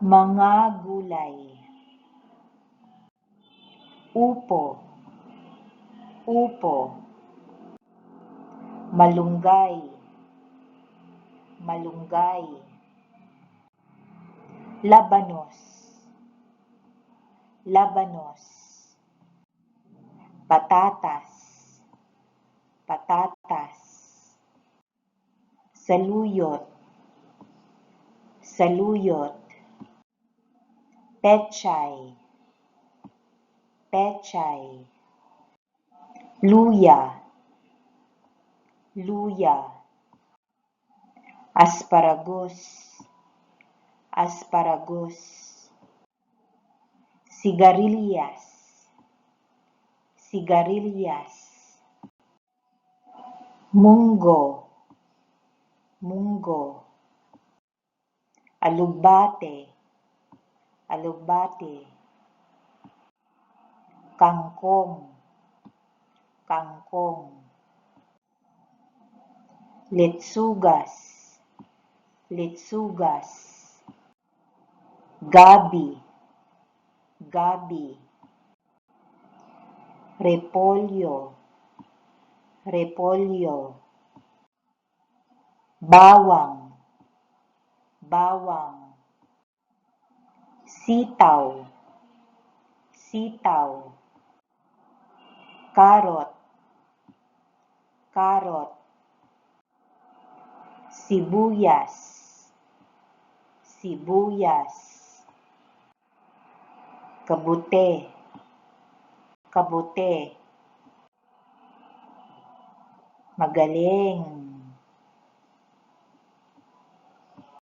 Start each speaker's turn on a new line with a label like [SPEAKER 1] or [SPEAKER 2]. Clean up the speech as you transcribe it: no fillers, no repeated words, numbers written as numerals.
[SPEAKER 1] Mga gulay. Upo, upo. Malunggay, malunggay. Labanos, labanos. Patatas, patatas. Saluyot, saluyot. Pechay, pechay. Luya, luya. Asparagus, asparagus. Sigarilyas, sigarilyas. Munggo, munggo. Alugbate, alugbate. Kangkong, kangkong. Litsugas, litsugas. Gabi, gabi. Repolyo, repolyo. Bawang, bawang. Sitaw, sitaw. Karot, karot. Sibuyas, sibuyas. Kabute, kabute. Magaling.